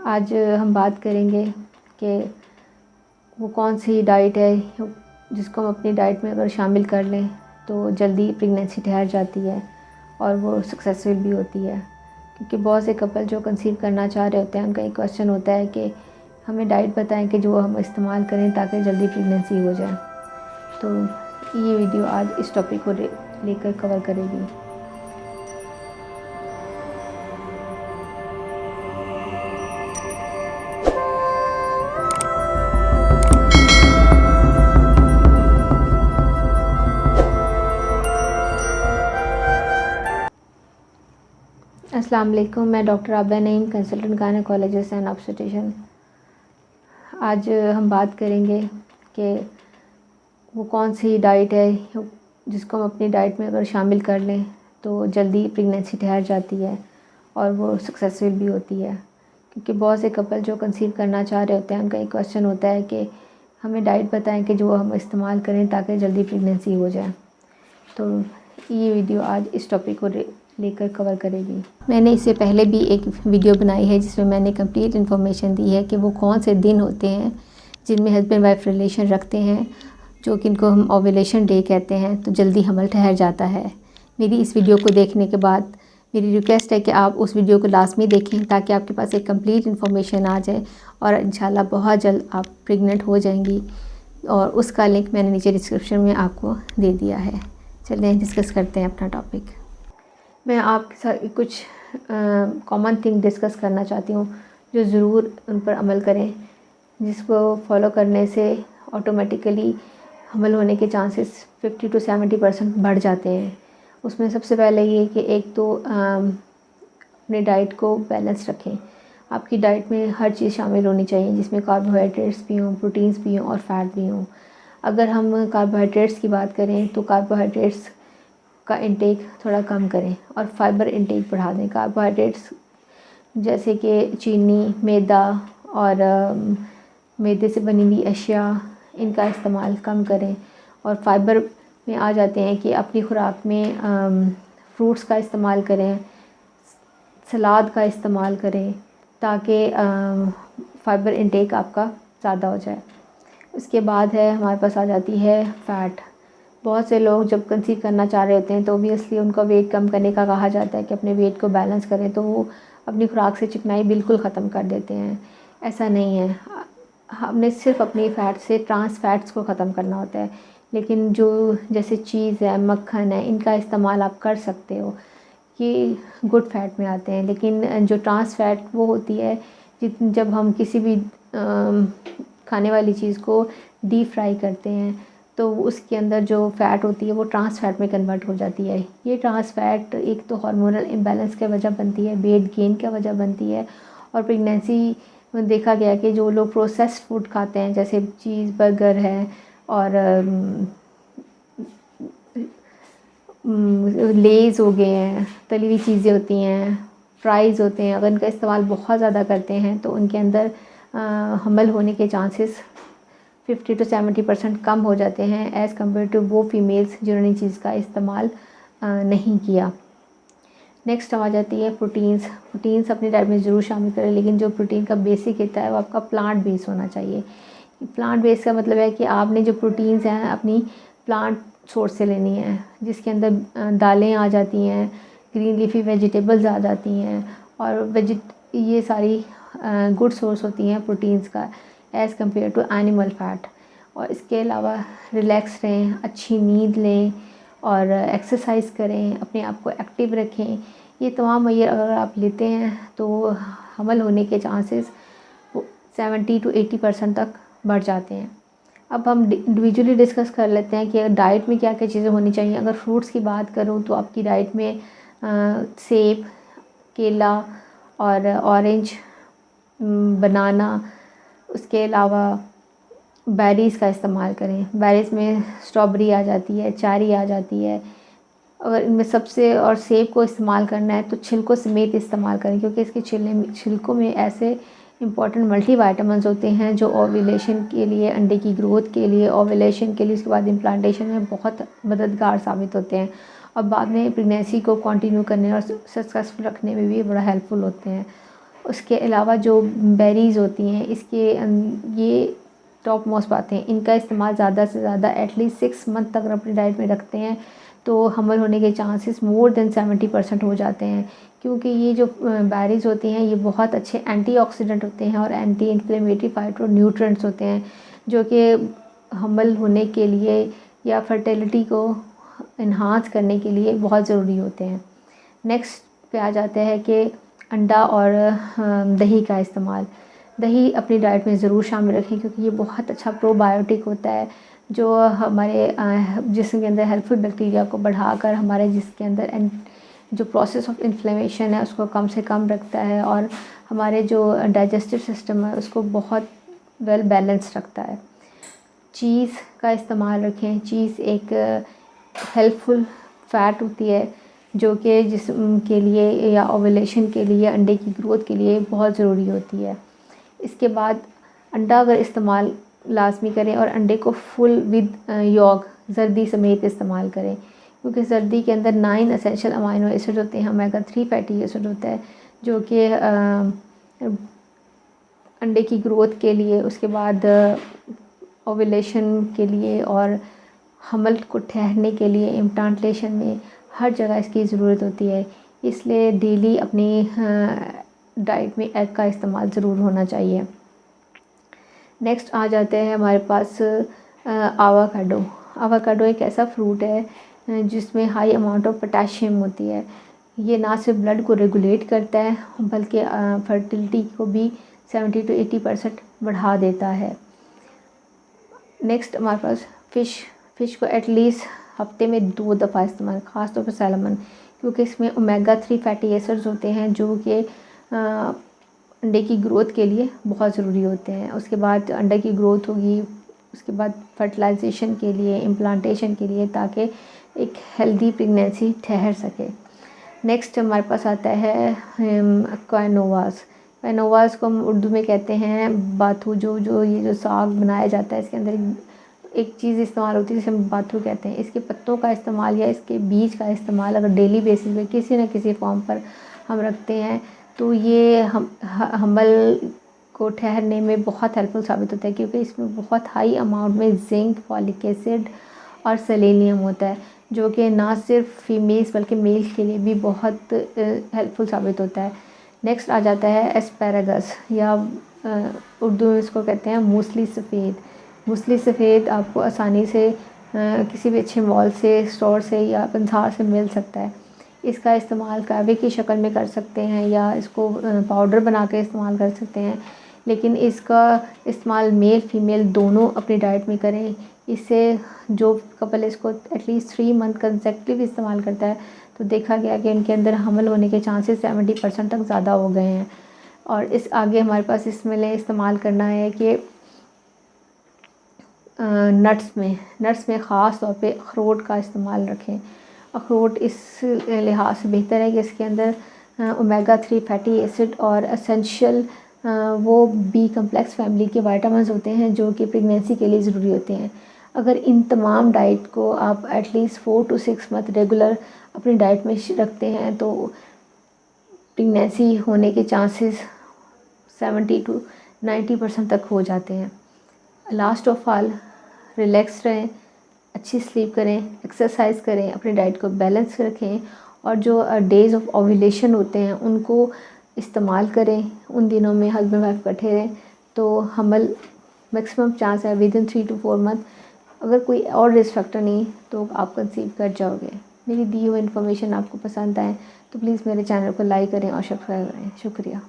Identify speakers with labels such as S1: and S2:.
S1: आज हम बात करेंगे कि वो कौन सी डाइट है जिसको हम अपनी डाइट में अगर शामिल कर लें तो जल्दी प्रेगनेंसी ठहर जाती है और वो सक्सेसफुल भी होती है। क्योंकि बहुत से कपल जो कंसीव करना चाह रहे होते हैं उनका एक क्वेश्चन होता है कि हमें डाइट बताएं कि जो हम इस्तेमाल करें ताकि जल्दी प्रेगनेंसी हो जाए। तो ये वीडियो आज इस टॉपिक को लेकर कवर करेगी। अस्सलाम वालेकुम, मैं doctor Abida Naeem, consultant gynaecologist and obstetrician. आज हम बात करेंगे कि वो कौन सी डाइट है जिसको हम अपनी डाइट में अगर शामिल कर लें तो जल्दी प्रेगनेंसी ठहर जाती है और वो सक्सेसफुल भी होती है। क्योंकि बहुत से कपल जो कंसीव करना चाह रहे होते हैं उनका एक क्वेश्चन होता है कि हमें डाइट बताएं कि जो हम इस्तेमाल करें ताकि जल्दी प्रेगनेंसी हो जाए। तो ये वीडियो आज इस टॉपिक को लेकर कवर करेगी। मैंने इससे पहले भी एक वीडियो बनाई है जिसमें मैंने कंप्लीट इन्फॉर्मेशन दी है कि वो कौन से दिन होते हैं जिनमें हस्बैंड वाइफ रिलेशन रखते हैं, जो कि इनको हम ओव्यूलेशन डे कहते हैं, तो जल्दी हमल ठहर जाता है। मेरी इस वीडियो को देखने के बाद मेरी रिक्वेस्ट है कि आप उस वीडियो को लाजमी देखें ताकि आपके पास एक कंप्लीट इन्फॉर्मेशन आ जाए और इंशाल्लाह बहुत जल्द आप प्रेग्नेंट हो जाएंगी। और उसका लिंक मैंने नीचे डिस्क्रिप्शन में आपको दे दिया है। चलिए डिस्कस करते हैं अपना टॉपिक। मैं आपके साथ कुछ कॉमन थिंग डिस्कस करना चाहती हूँ जो ज़रूर उन पर अमल करें, जिसको फॉलो करने से ऑटोमेटिकली हमल होने के चांसेस 50 to 70% बढ़ जाते हैं। उसमें सबसे पहले ये कि एक तो अपने डाइट को बैलेंस रखें। आपकी डाइट में हर चीज़ शामिल होनी चाहिए जिसमें कार्बोहाइड्रेट्स भी हों, प्रोटीन्स भी हों और फैट भी हों। अगर हम कार्बोहाइड्रेट्स की बात करें तो कार्बोहाइड्रेट्स का इंटेक थोड़ा कम करें और फाइबर इंटेक बढ़ा दें। कार्बोहाइड्रेट्स जैसे कि चीनी, मैदा और मैदे से बनी हुई अशिया, इनका इस्तेमाल कम करें। और फाइबर में आ जाते हैं कि अपनी खुराक में फ्रूट्स का इस्तेमाल करें, सलाद का इस्तेमाल करें ताकि फाइबर इंटेक आपका ज़्यादा हो जाए। उसके बाद है हमारे पास आ जाती है फ़ैट। बहुत से लोग जब कंसीव करना चाह रहे होते हैं तो ऑब्वियसली उनका वेट कम करने का कहा जाता है कि अपने वेट को बैलेंस करें, तो वो अपनी खुराक से चिकनाई बिल्कुल ख़त्म कर देते हैं। ऐसा नहीं है, हमने सिर्फ अपनी फ़ैट से ट्रांस फैट्स को ख़त्म करना होता है। लेकिन जो जैसे चीज़ है, मक्खन है, इनका इस्तेमाल आप कर सकते हो, ये गुड फैट में आते हैं। लेकिन जो ट्रांस फैट वो होती है जब हम किसी भी खाने वाली चीज़ को डीप फ्राई करते हैं तो उसके अंदर जो फ़ैट होती है वो ट्रांस फैट में कन्वर्ट हो जाती है। ये ट्रांस फैट एक तो हार्मोनल इम्बैलेंस की वजह बनती है, वेट गेन की वजह बनती है। और प्रेगनेंसी में देखा गया कि जो लोग प्रोसेस्ड फूड खाते हैं जैसे चीज़ बर्गर है और लेज़ हो गए हैं, तली हुई चीज़ें होती हैं, फ्राइज़ होते हैं, अगर इनका इस्तेमाल बहुत ज़्यादा करते हैं तो उनके अंदर हमल होने के चांसेस 50 to 70% कम हो जाते हैं एज़ कम्पेयर टू वो फीमेल्स जिन्होंने चीज़ का इस्तेमाल नहीं किया। नेक्स्ट आ जाती है प्रोटीन्स। प्रोटीन्स अपनी डाइट में ज़रूर शामिल करें, लेकिन जो प्रोटीन का बेसिक होता है वो आपका प्लांट बेस होना चाहिए। प्लांट बेस का मतलब है कि आपने जो प्रोटीन्स हैं अपनी प्लांट सोर्स से लेनी है, जिसके अंदर दालें आ जाती हैं, ग्रीन लीफी वेजिटेबल्स आ जाती हैं और ये सारी गुड सोर्स होती हैं प्रोटीन्स का as compare to animal fat. और इसके अलावा रिलैक्स रहें, अच्छी नींद लें और एक्सरसाइज करें, अपने आप को एक्टिव रखें। ये तमाम मय्यर अगर आप लेते हैं तो हमल होने के चांसेस 70 to 80% तक बढ़ जाते हैं। अब हम इंडिविजुअली डिस्कस कर लेते हैं कि डाइट में क्या क्या चीज़ें होनी चाहिए। अगर फ्रूट्स की बात करूँ तो आपकी डाइट में सेब, केला और ऑरेंज, बनाना, उसके अलावा बेरीज़ का इस्तेमाल करें। बेरीज़ में स्ट्रॉबेरी आ जाती है, चेरी आ जाती है। अगर इनमें सबसे और सेब को इस्तेमाल करना है तो छिलकों समेत इस्तेमाल करें, क्योंकि इसके छिलकों में ऐसे इंपॉर्टेंट मल्टीविटामिन्स होते हैं जो ओव्यूलेशन के लिए, अंडे की ग्रोथ के लिए, ओव्यूलेशन के लिए, उसके बाद इम्प्लांटेशन में बहुत मददगार साबित होते हैं और बाद में प्रेगनेंसी को कंटिन्यू करने और सक्सेसफुल रखने में भी बड़ा हेल्पफुल होते हैं। उसके अलावा जो बेरीज़ होती हैं, ये टॉप मोस्ट बातें हैं, इनका इस्तेमाल ज़्यादा से ज़्यादा एटलीस्ट 6 मंथ तक अगर अपनी डाइट में रखते हैं तो हमल होने के चांसेस मोर देन 70% हो जाते हैं, क्योंकि ये जो बेरीज़ होती हैं ये बहुत अच्छे एंटीऑक्सीडेंट होते हैं और एंटी इन्फ्लेमेटरी फाइटोन्यूट्रिएंट्स होते हैं, जो कि हमल होने के लिए या फर्टिलिटी को इन्हांस करने के लिए बहुत ज़रूरी होते हैं। नेक्स्ट पे आ जाते हैं कि अंडा और दही का इस्तेमाल। दही अपनी डाइट में ज़रूर शामिल रखें, क्योंकि ये बहुत अच्छा प्रोबायोटिक होता है जो हमारे जिस्म के अंदर हेल्पफुल बैक्टीरिया को बढ़ाकर हमारे जिस्म के अंदर जो प्रोसेस ऑफ इन्फ्लेमेशन है उसको कम से कम रखता है और हमारे जो डाइजेस्टिव सिस्टम है उसको बहुत वेल बैलेंस रखता है। चीज़ का इस्तेमाल रखें। चीज़ एक हेल्पफुल फ़ैट होती है जो कि जिस्म के लिए या ओव्यूलेशन के लिए, अंडे की ग्रोथ के लिए बहुत ज़रूरी होती है। इसके बाद अंडा अगर इस्तेमाल लाज़मी करें और अंडे को फुल विद यॉक जर्दी समेत इस्तेमाल करें, क्योंकि जर्दी के अंदर 9 एसेंशियल अमाइनो एसिड होते हैं, ओमेगा 3 फैटी एसिड होता है जो कि अंडे की ग्रोथ के लिए, उसके बाद ओव्यूलेशन के लिए और हमल को ठहरने के लिए, इम्प्लांटेशन में हर जगह इसकी ज़रूरत होती है। इसलिए डेली अपनी डाइट में एग का इस्तेमाल ज़रूर होना चाहिए। नेक्स्ट आ जाते हैं हमारे पास आवाकाडो। आवाकाडो एक ऐसा फ्रूट है जिसमें हाई अमाउंट ऑफ पोटेशियम होती है। ये ना सिर्फ ब्लड को रेगुलेट करता है बल्कि फर्टिलिटी को भी 70 to 80% बढ़ा देता है। नेक्स्ट हमारे पास फ़िश को एटलीस्ट हफ्ते में 2 दफ़ा इस्तेमाल, ख़ास तौर पर सैल्मन, क्योंकि इसमें ओमेगा 3 फैटी एसिड्स होते हैं जो कि अंडे की ग्रोथ के लिए बहुत ज़रूरी होते हैं। उसके बाद अंडे की ग्रोथ होगी, उसके बाद फर्टिलाइजेशन के लिए, इम्प्लांटेशन के लिए, ताकि एक हेल्दी प्रेगनेंसी ठहर सके। नेक्स्ट हमारे पास आता है क्विनोवास को हम उर्दू में कहते हैं बाथू। जो ये जो साग बनाया जाता है इसके अंदर एक चीज़ इस्तेमाल होती है जिसे हम बाथू कहते हैं। इसके पत्तों का इस्तेमाल या इसके बीज का इस्तेमाल अगर डेली बेसिस पे किसी न किसी फॉर्म पर हम रखते हैं तो ये हमल को ठहरने में बहुत हेल्पफुल साबित होता है, क्योंकि इसमें बहुत हाई अमाउंट में जिंक, फॉलिक एसिड और सेलेनियम होता है, जो कि ना सिर्फ फीमेल्स बल्कि मेल्स के लिए भी बहुत हेल्पफुल साबित होता है। नेक्स्ट आ जाता है एस्पैरागस, या उर्दू में इसको कहते हैं मूसली सफ़ेद। मूसली सफ़ेद आपको आसानी से किसी भी अच्छे मॉल से, स्टोर से या बाज़ार से मिल सकता है। इसका इस्तेमाल कहवे की शक्ल में कर सकते हैं या इसको पाउडर बना के इस्तेमाल कर सकते हैं, लेकिन इसका इस्तेमाल मेल फीमेल दोनों अपनी डाइट में करें। इससे जो कपल इसको एटलीस्ट 3 मंथ कंसेक्टिव इस्तेमाल करता है तो देखा गया कि उनके अंदर हमल होने के चांसेस 70% तक ज़्यादा हो गए हैं। और इस आगे हमारे पास इसमें इस्तेमाल करना है कि नट्स में ख़ास तौर पे अखरोट का इस्तेमाल रखें। अखरोट इस लिहाज से बेहतर है कि इसके अंदर ओमेगा 3 फैटी एसिड और एसेंशियल वो बी कम्प्लेक्स फैमिली के विटामिन्स होते हैं जो कि प्रेगनेंसी के लिए ज़रूरी होते हैं। अगर इन तमाम डाइट को आप एटलीस्ट 4 to 6 मंथ रेगुलर अपनी डाइट में रखते हैं तो प्रेगनेंसी होने के चांसेस 70 to 90% तक हो जाते हैं। लास्ट ऑफ ऑल, रिलैक्स रहें, अच्छी स्लीप करें, एक्सरसाइज करें, अपनी डाइट को बैलेंस रखें और जो डेज़ ऑफ ओव्यूलेशन होते हैं उनको इस्तेमाल करें। उन दिनों में हस्बैंड वाइफ इकट्ठे रहें तो हमल मैक्सिमम चांस है विदिन 3 to 4 मंथ। अगर कोई और रिस्क फैक्टर नहीं तो आप कंसीव कर जाओगे। मेरी दी हुई इन्फॉर्मेशन आपको पसंद आए तो प्लीज़ मेरे चैनल को लाइक करें और सब्सक्राइब करें। शुक्रिया।